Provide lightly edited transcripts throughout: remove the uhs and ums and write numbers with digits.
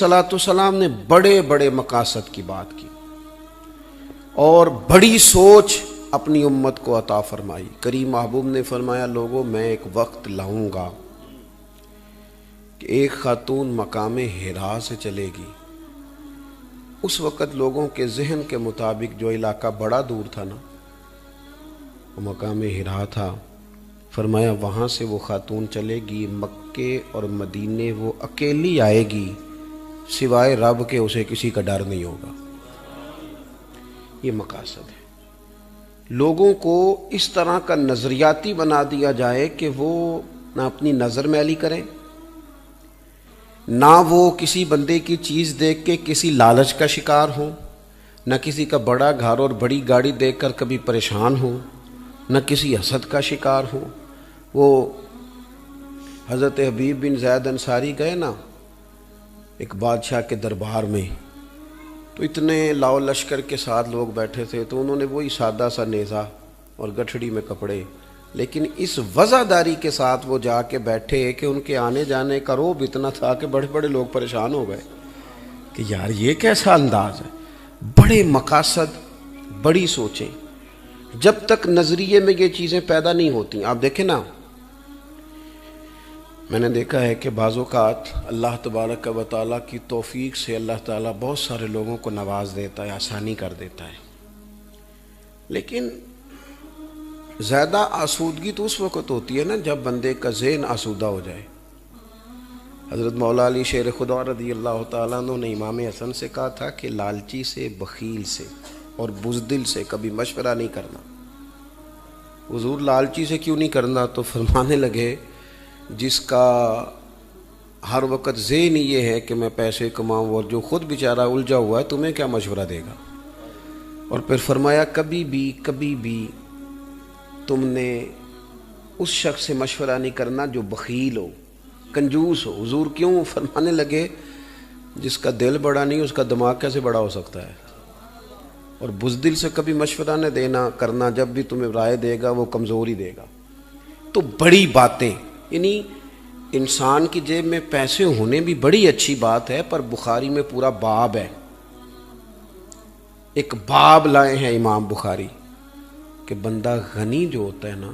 सलाम ने बड़े बड़े मकासद की बात की और बड़ी सोच अपनी उम्मत को अता फरमाई। करीम महबूब ने फरमाया, लोगों मैं एक वक्त लाऊंगा कि एक खातून मकाम हिरा से चलेगी। उस वक़्त लोगों के जहन के मुताबिक जो इलाका बड़ा दूर था ना, वो मकाम हिरा था। फरमाया वहाँ से वो खातून चलेगी, मक्के और मदीने वो अकेली आएगी, सिवाय रब के उसे किसी का डर नहीं होगा। ये मकासद है। लोगों को इस तरह का नज़रियाती बना दिया जाए कि वो ना अपनी नज़र मैली करें, ना वो किसी बंदे की चीज़ देख के किसी लालच का शिकार हो, ना किसी का बड़ा घर और बड़ी गाड़ी देखकर कभी परेशान हो, न किसी हसद का शिकार हो। वो हज़रत हबीब बिन ज़ैद अंसारी गए ना एक बादशाह के दरबार में, तो इतने लाओ लश्कर के साथ लोग बैठे थे, तो उन्होंने वही सादा सा नेज़ा और गठड़ी में कपड़े, लेकिन इस वज़ादारी के साथ वो जाके बैठे कि उनके आने जाने का रोब इतना था कि बड़े बड़े लोग परेशान हो गए कि यार ये कैसा अंदाज़ है। बड़े मकासद, बड़ी सोचें। जब तक नज़रिए में ये चीज़ें पैदा नहीं होती, आप देखें ना, मैंने देखा है कि बाज़ औक़ात अल्लाह तबारक व तआला की तौफ़ीक़ से अल्लाह ताला बहुत सारे लोगों को नवाज देता है, आसानी कर देता है, लेकिन ज़्यादा आसूदगी तो उस वक़्त होती है ना जब बंदे का ज़हन आसूदा हो जाए। हज़रत मौला अली शेर खुदा रज़ी अल्लाह तआला अन्हु ने इमाम हसन से कहा था कि लालची से, बख़ील से और बुज़दिल से कभी मशवरा नहीं करना। हुज़ूर लालची से क्यों नहीं करना? तो फरमाने लगे, जिसका हर वक्त ज़हन ये है कि मैं पैसे कमाऊँ और जो ख़ुद बेचारा उलझा हुआ है, तुम्हें क्या मशवरा देगा। और फिर फरमाया, कभी भी तुमने उस शख्स से मशवरा नहीं करना जो बख़ील हो, कंजूस हो। हुज़ूर क्यों? फरमाने लगे, जिसका दिल बड़ा नहीं उसका दिमाग कैसे बड़ा हो सकता है। और बुज़दिल से कभी मशवरा न देना करना, जब भी तुम्हें राय देगा वो कमज़ोर ही देगा। तो बड़ी बातें, यानी इंसान की जेब में पैसे होने भी बड़ी अच्छी बात है, पर बुखारी में पूरा बाब है। एक बाब लाए हैं इमाम बुखारी कि बंदा गनी जो होता है ना,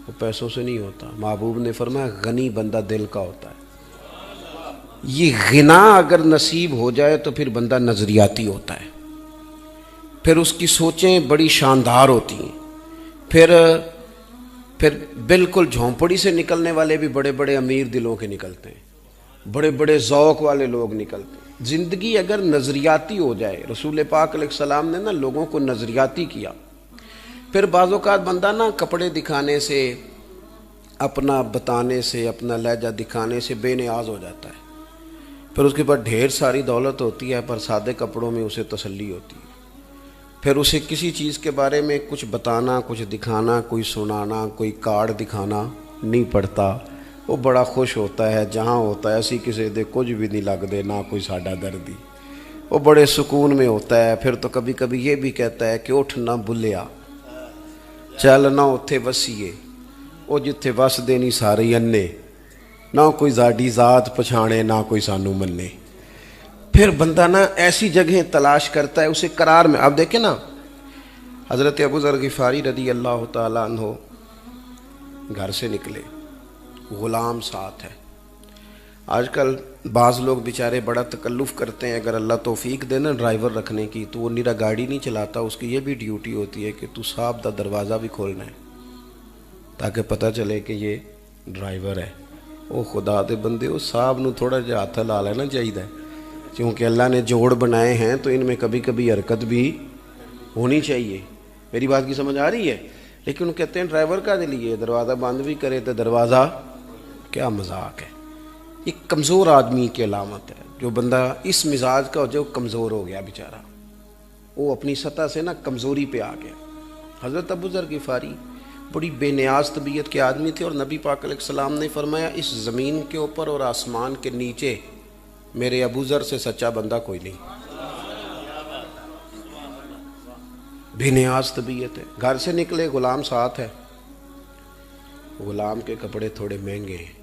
वो पैसों से नहीं होता। महबूब ने फरमाया, गनी बंदा दिल का होता है। ये गिना अगर नसीब हो जाए तो फिर बंदा नज़रियाती होता है, फिर उसकी सोचें बड़ी शानदार होती हैं। फिर बिल्कुल झोंपड़ी से निकलने वाले भी बड़े बड़े अमीर दिलों के निकलते हैं, बड़े बड़े ज़ौक़ वाले लोग निकलते हैं। ज़िंदगी अगर नज़रियाती हो जाए, रसूल पाक अलैहिस्सलाम ने ना लोगों को नज़रियाती किया। फिर बाज़ औक़ात बंदा ना कपड़े दिखाने से, अपना बताने से, अपना लहजा दिखाने से बेनियाज हो जाता है। फिर उसके पास ढेर सारी दौलत होती है, पर सादे कपड़ों में उसे तसल्ली होती है। फिर उसे किसी चीज़ के बारे में कुछ बताना, कुछ दिखाना, कोई सुनाना, कोई कार्ड दिखाना नहीं पड़ता। वो बड़ा खुश होता है, जहाँ होता है ऐसी किसी दे कुछ भी नहीं लगदे, ना कोई साडा दर्दी। वो बड़े सुकून में होता है। फिर तो कभी कभी ये भी कहता है कि उठ ना बुलिया, चल ना उत्थे वसीए, वो जिथे वस देनी सारे अन्ने, ना कोई साडी ज़ात पछाणे, ना कोई सानू मन्ने। फिर बंदा ना ऐसी जगह तलाश करता है उसे करार में। अब देखें ना, हज़रत अबू ज़र ग़िफ़ारी रज़ी अल्लाह तआला अन्हु घर से निकले, ग़ुलाम साथ है। आजकल बाज़ लोग बेचारे बड़ा तकल्लुफ़ करते हैं, अगर अल्लाह तौफ़ीक दे ना ड्राइवर रखने की, तो वो निरा गाड़ी नहीं चलाता, उसकी ये भी ड्यूटी होती है कि तू साहब दा दरवाज़ा भी खोलना है ताकि पता चले कि ये ड्राइवर है। वो खुदा दे बंदे, वो साहब नू थोड़ा जिहा हत्थ ला लेना चाहिए, क्योंकि अल्लाह ने जोड़ बनाए हैं तो इनमें कभी कभी हरकत भी होनी चाहिए। मेरी बात की समझ आ रही है? लेकिन वो कहते हैं ड्राइवर का लिए दरवाज़ा बंद भी करे तो दरवाज़ा, क्या मजाक है। ये कमज़ोर आदमी की अलामत है। जो बंदा इस मिजाज का हो जाए, वो कमज़ोर हो गया बेचारा, वो अपनी सतह से ना कमज़ोरी पे आ गया। हज़रत अबू ज़र ग़िफ़ारी बड़ी बेनियाज तबीयत के आदमी थे, और नबी पाक अलैहिस्सलाम ने फरमाया, इस ज़मीन के ऊपर और आसमान के नीचे मेरे अबू ज़र से सच्चा बंदा कोई नहीं। बेनियाज तबीयत है। घर से निकले, ग़ुलाम साथ है। ग़ुलाम के कपड़े थोड़े महंगे हैं,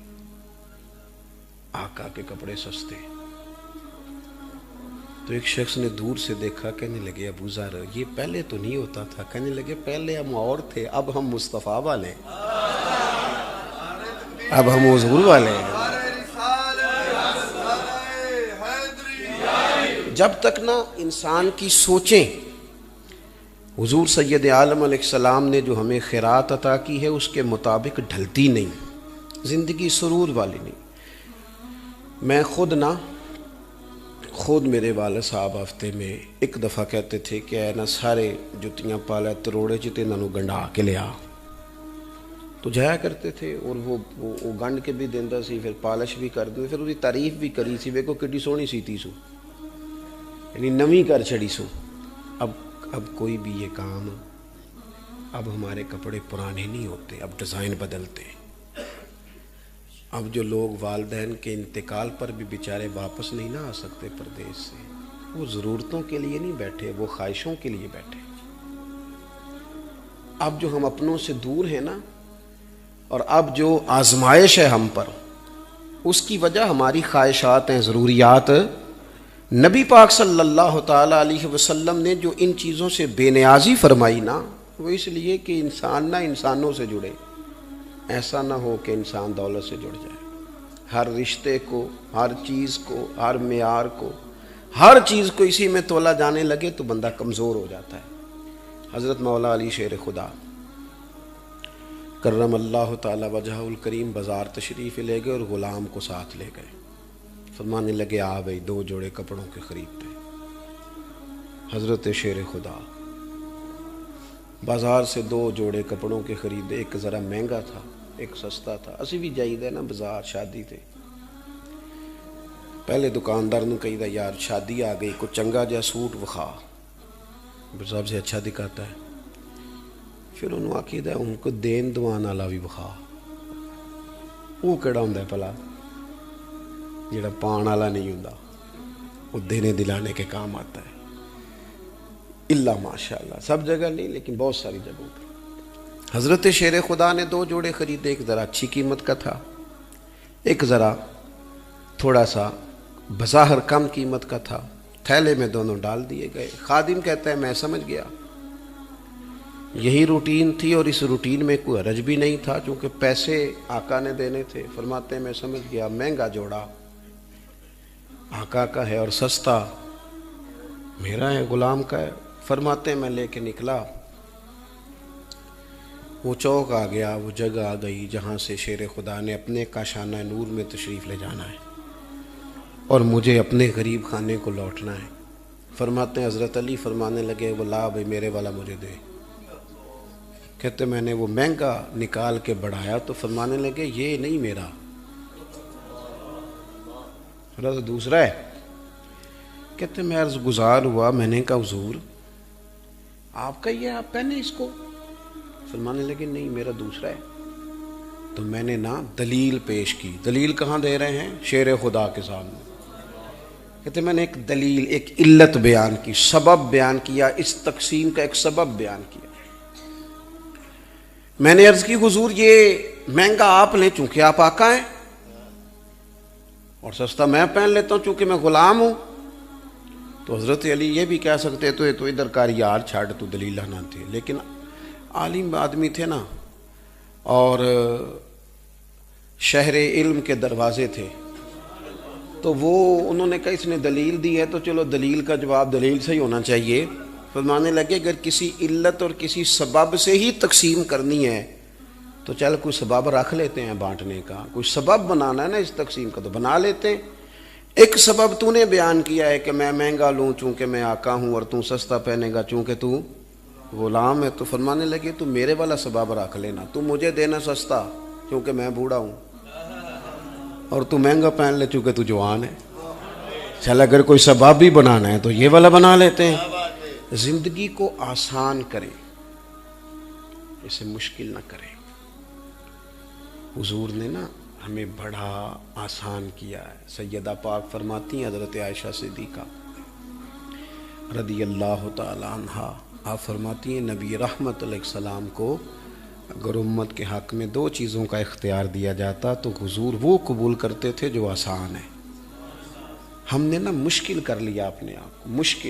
आका के कपड़े सस्ते। تو ایک شخص نے دور سے دیکھا، کہنے لگے ابو ذر یہ پہلے تو نہیں ہوتا تھا. کہنے لگے پہلے ہم اور تھے، اب ہم مصطفیٰ والے ہیں، اب ہم حضور والے ہیں. جب تک نہ انسان کی سوچیں حضور سید عالم علیہ السلام نے جو ہمیں خیرات عطا کی ہے اس کے مطابق ڈھلتی نہیں، زندگی سرور والی نہیں. میں خود میرے والد صاحب ہفتے میں ایک دفعہ کہتے تھے کہ اے نا سارے جتیاں پالا تروڑے چتے انہوں گنڈا کے لیا، تو جایا کرتے تھے اور وہ گنڈ کے بھی دیندہ سی، پھر پالش بھی کر دیں، پھر اس کی تعریف بھی کری سی، ویکو کڈی سونی سیتی سو، یعنی نویں کر چھڑی سو. اب کوئی بھی یہ کام، اب ہمارے کپڑے پرانے نہیں ہوتے، اب ڈیزائن بدلتے ہیں. اب جو لوگ والدین کے انتقال پر بھی بیچارے واپس نہیں نہ آ سکتے پردیس سے، وہ ضرورتوں کے لیے نہیں بیٹھے، وہ خواہشوں کے لیے بیٹھے. اب جو ہم اپنوں سے دور ہیں نا، اور اب جو آزمائش ہے ہم پر، اس کی وجہ ہماری خواہشات ہیں، ضروریات. نبی پاک صلی اللہ تعالیٰ علیہ وسلم نے جو ان چیزوں سے بے نیازی فرمائی نا، وہ اس لیے کہ انسان نہ انسانوں سے جڑے، ایسا نہ ہو کہ انسان دولت سے جڑ جائے. ہر رشتے کو، ہر چیز کو، ہر معیار کو، ہر چیز کو اسی میں تولا جانے لگے تو بندہ کمزور ہو جاتا ہے. حضرت مولا علی شیر خدا کرم اللہ تعالی وجہ الکریم بازار تشریف لے گئے اور غلام کو ساتھ لے گئے. فرمانے لگے آ بھائی 2 جوڑے کپڑوں کے خریدتے. حضرت شیر خدا بازار سے 2 جوڑے کپڑوں کے خریدے، ایک ذرا مہنگا تھا ایک سستا تھا. اسی بھی جائیدہ نا بازار، شادی تھے. پہلے دکاندار نے کہی دا یار شادی آ گئی، کوئی چنگا جا سوٹ وکھا، سب سے اچھا دکھاتا ہے. پھر انہوں آکی دا ان کو دین دوان والا بھی وکھا. وہ کیڑا ہوندا ہے پلا جڑا پان والا نہیں ہوندا، وہ دینے دلانے کے کام آتا ہے. اللہ ماشاءاللہ سب جگہ نہیں لیکن بہت ساری جگہوں پہ. حضرت شیر خدا نے 2 جوڑے خریدے، ایک ذرا اچھی قیمت کا تھا، ایک ذرا تھوڑا سا بظاہر کم قیمت کا تھا. تھیلے میں دونوں ڈال دیے گئے. خادم کہتا ہے میں سمجھ گیا یہی روٹین تھی اور اس روٹین میں کوئی حرج بھی نہیں تھا چونکہ پیسے آقا نے دینے تھے. فرماتے ہیں میں سمجھ گیا مہنگا جوڑا آقا کا ہے اور سستا میرا ہے، غلام کا ہے. فرماتے ہیں میں لے کے نکلا، وہ چوک آ گیا، وہ جگہ آ گئی جہاں سے شیر خدا نے اپنے کاشانہ نور میں تشریف لے جانا ہے اور مجھے اپنے غریب خانے کو لوٹنا ہے. فرماتے ہیں حضرت علی فرمانے لگے وہ لا بھائی میرے والا مجھے دے. کہتے میں نے وہ مہنگا نکال کے بڑھایا تو فرمانے لگے یہ نہیں میرا، تو دوسرا ہے. کہتے میں عرض گزار ہوا، میں نے کہا حضور آپ کا یہ آپ پہنے اس کو؟ فرمانے لگے نہیں میرا دوسرا ہے. تو میں نے نا دلیل پیش کی. دلیل کہاں دے رہے ہیں؟ شیر خدا کے سامنے. کہتے میں نے ایک دلیل، ایک علت بیان کی، سبب بیان کیا، اس تقسیم کا ایک سبب بیان کیا. میں نے عرض کی حضور یہ مہنگا آپ لیں چونکہ آپ آقا ہیں اور سستا میں پہن لیتا ہوں چونکہ میں غلام ہوں. تو حضرت علی یہ بھی کہہ سکتے تو ادھر کار یار چھاڑ تو دلیلہ نہ تھے، لیکن عالم آدمی تھے نا اور شہر علم کے دروازے تھے، تو وہ انہوں نے کہا اس نے دلیل دی ہے تو چلو دلیل کا جواب دلیل سے ہی ہونا چاہیے. فرمانے لگے اگر کسی علت اور کسی سبب سے ہی تقسیم کرنی ہے تو چل کوئی سبب رکھ لیتے ہیں بانٹنے کا، کوئی سبب بنانا ہے نا اس تقسیم کا تو بنا لیتے ہیں. ایک سبب تو نے بیان کیا ہے کہ میں مہنگا لوں چونکہ میں آقا ہوں اور تو سستا پہنے گا چونکہ تو غلام ہے. تو فرمانے لگے تو میرے والا سبب رکھ لینا، تو مجھے دینا سستا چونکہ میں بوڑھا ہوں اور تو مہنگا پہن لے چونکہ تو جوان ہے. چل اگر کوئی سبب بھی بنانا ہے تو یہ والا بنا لیتے ہیں. زندگی کو آسان کریں، اسے مشکل نہ کریں. حضور نے نا ہمیں بڑا آسان کیا ہے. سیدہ پاک فرماتی ہیں حضرت عائشہ صدیقہ رضی اللہ تعالی عنہا، آپ فرماتی ہیں نبی رحمت علیہ السلام کو اگر امت کے حق میں 2 چیزوں کا اختیار دیا جاتا تو حضور وہ قبول کرتے تھے جو آسان ہے. ہم نے نا مشکل کر لیا اپنے آپ کو، مشکل